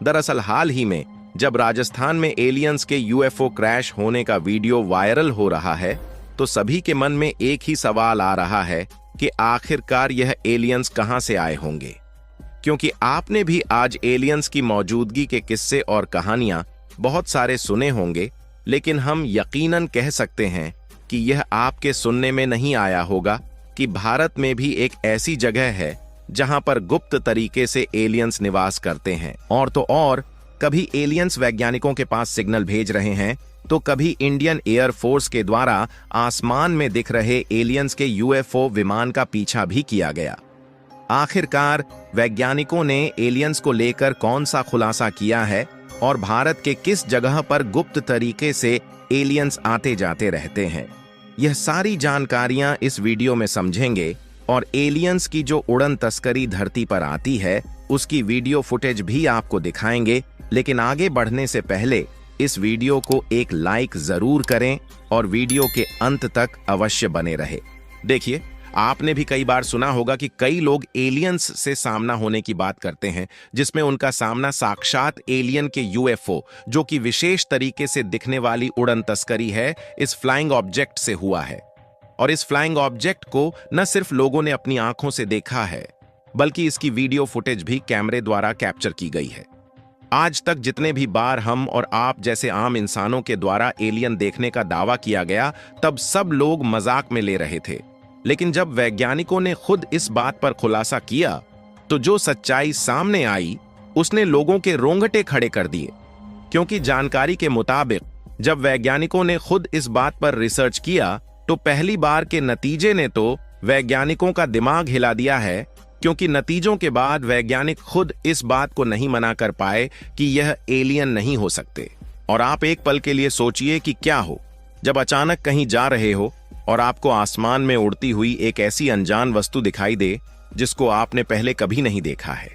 दरअसल हाल ही में जब राजस्थान में एलियंस के यूएफओ क्रैश होने का वीडियो वायरल हो रहा है, तो सभी के मन में एक ही सवाल आ रहा है कि आखिरकार यह एलियंस कहां से आए होंगे। क्योंकि आपने भी आज एलियंस की मौजूदगी के किस्से और कहानियां बहुत सारे सुने होंगे, लेकिन हम यकीनन कह सकते हैं कि यह आपके सुनने में नहीं आया होगा कि भारत में भी एक ऐसी जगह है जहां पर गुप्त तरीके से एलियंस निवास करते हैं। और तो और कभी एलियंस वैज्ञानिकों के पास सिग्नल भेज रहे हैं, तो कभी इंडियन एयर फोर्स के द्वारा आसमान में दिख रहे एलियंस के यूएफओ विमान का पीछा भी किया गया। आखिरकार वैज्ञानिकों ने एलियंस को लेकर कौन सा खुलासा किया है और भारत के किस जगह पर गुप्त तरीके से एलियंस आते जाते रहते हैं, यह सारी जानकारियां इस वीडियो में समझेंगे। और एलियंस की जो उड़न तस्करी धरती पर आती है उसकी वीडियो फुटेज भी आपको दिखाएंगे। लेकिन आगे बढ़ने से पहले इस वीडियो को एक लाइक जरूर करें और वीडियो के अंत तक अवश्य बने रहे। देखिए, आपने भी कई बार सुना होगा कि कई लोग एलियंस से सामना होने की बात करते हैं, जिसमें उनका सामना साक्षात एलियन के यूएफओ, जो कि विशेष तरीके से दिखने वाली उड़न तस्करी है, इस फ्लाइंग ऑब्जेक्ट से हुआ है। और इस फ्लाइंग ऑब्जेक्ट को न सिर्फ लोगों ने अपनी आंखों से देखा है, बल्कि इसकी वीडियो फुटेज भी कैमरे द्वारा कैप्चर की गई है। आज तक जितने भी बार हम और आप जैसे आम इंसानों के द्वारा एलियन देखने का दावा किया गया, तब सब लोग मजाक में ले रहे थे। लेकिन जब वैज्ञानिकों ने खुद इस बात पर खुलासा किया, तो जो सच्चाई सामने आई उसने लोगों के रोंगटे खड़े कर दिए। क्योंकि जानकारी के मुताबिक जब वैज्ञानिकों ने खुद इस बात पर रिसर्च किया, तो पहली बार के नतीजे ने तो वैज्ञानिकों का दिमाग हिला दिया है। क्योंकि नतीजों के बाद वैज्ञानिक खुद इस बात को नहीं मना कर पाए कि यह एलियन नहीं हो सकते। और आप एक पल के लिए सोचिए कि क्या हो जब अचानक कहीं जा रहे हो और आपको आसमान में उड़ती हुई एक ऐसी अनजान वस्तु दिखाई दे जिसको आपने पहले कभी नहीं देखा है,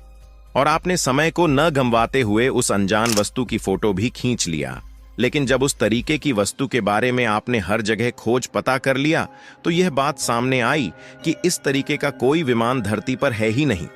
और आपने समय को न गंवाते हुए उस अनजान वस्तु की फोटो भी खींच लिया। लेकिन जब उस तरीके की वस्तु के बारे में आपने हर जगह खोज पता कर लिया, तो यह बात सामने आई कि इस तरीके का कोई विमान धरती पर है ही नहीं।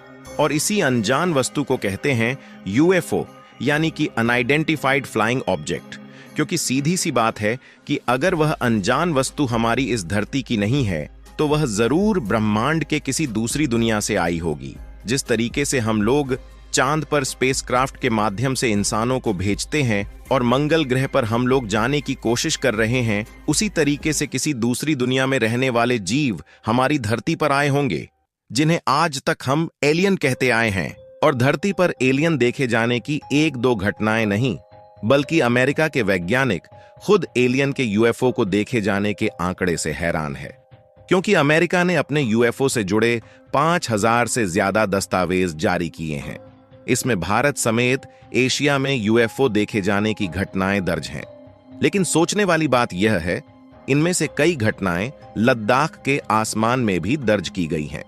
और इसी अनजान वस्तु को कहते हैं यूएफओ, यानी कि अनआइडेंटिफाइड फ्लाइंग ऑब्जेक्ट। क्योंकि सीधी सी बात है कि अगर वह अनजान वस्तु हमारी इस धरती की नहीं है, तो वह जरूर ब्रह्मांड के किसी दूसरी दुनिया से आई होगी। जिस तरीके से हम लोग चांद पर स्पेसक्राफ्ट के माध्यम से इंसानों को भेजते हैं और मंगल ग्रह पर हम लोग जाने की कोशिश कर रहे हैं, उसी तरीके से किसी दूसरी दुनिया में रहने वाले जीव हमारी धरती पर आए होंगे, जिन्हें आज तक हम एलियन कहते आए हैं। और धरती पर एलियन देखे जाने की एक दो घटनाएं नहीं, बल्कि अमेरिका के वैज्ञानिक खुद एलियन के यूएफओ को देखे जाने के आंकड़े से हैरान है। क्योंकि अमेरिका ने अपने यूएफओ से जुड़े 5000 से ज्यादा दस्तावेज जारी किए हैं। इसमें भारत समेत एशिया में यूएफओ देखे जाने की घटनाएं दर्ज हैं। लेकिन सोचने वाली बात यह है, इनमें से कई घटनाएं लद्दाख के आसमान में भी दर्ज की गई हैं।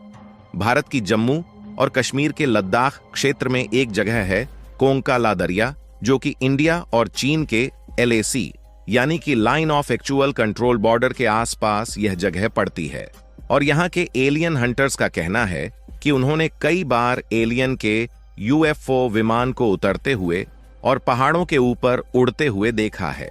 भारत की जम्मू और कश्मीर के लद्दाख क्षेत्र में एक जगह है कोंका ला दरिया, जो कि इंडिया और चीन के LAC यानी कि line of actual control border के आसपास यह जगह पड़ती है। और यहाँ के एलियन हंटर्स का कहना है कि उन्होंने कई बार एलियन के यूएफओ विमान को उतरते हुए और पहाड़ों के ऊपर उड़ते हुए देखा है।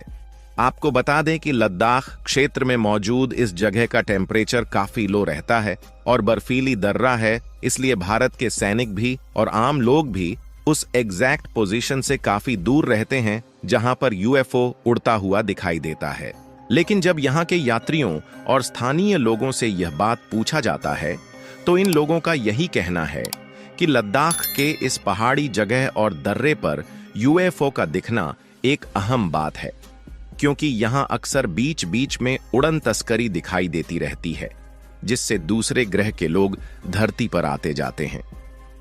आपको बता दें कि लद्दाख क्षेत्र में मौजूद इस जगह का टेम्परेचर काफी लो रहता है और बर्फीली दर्रा है, इसलिए भारत के सैनिक भी और आम लोग भी उस एग्जैक्ट पोजीशन से काफी दूर रहते हैं जहां पर यूएफओ उड़ता हुआ दिखाई देता है। लेकिन जब यहाँ के यात्रियों और स्थानीय लोगों से यह बात पूछा जाता है, तो इन लोगों का यही कहना है कि लद्दाख के इस पहाड़ी जगह और दर्रे पर यूएफओ का दिखना एक अहम बात है। क्योंकि यहाँ अक्सर बीच बीच में उड़न तस्करी दिखाई देती रहती है, जिससे दूसरे ग्रह के लोग धरती पर आते जाते हैं।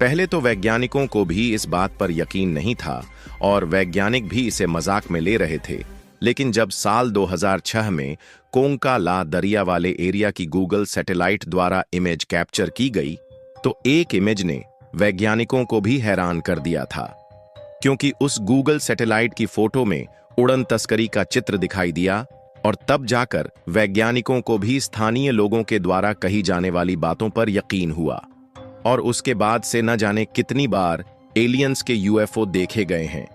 पहले तो वैज्ञानिकों को भी इस बात पर यकीन नहीं था और वैज्ञानिक भी इसे मजाक में ले रहे थे। लेकिन जब साल 2006 में कोंका ला दरिया वाले एरिया की गूगल सैटेलाइट द्वारा इमेज कैप्चर की गई, तो एक इमेज ने वैज्ञानिकों को भी हैरान कर दिया था। क्योंकि उस गूगल सैटेलाइट की फोटो में उड़न तस्करी का चित्र दिखाई दिया और तब जाकर वैज्ञानिकों को भी स्थानीय लोगों के द्वारा कही जाने वाली बातों पर यकीन हुआ। और उसके बाद से न जाने कितनी बार एलियंस के यूएफओ देखे गए हैं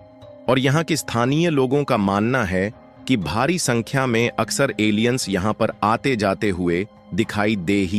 और यहाँ के स्थानीय लोगों का मानना है कि भारी संख्या में अक्सर एलियंस यहाँ पर आते जाते हुए दिखाई दे ही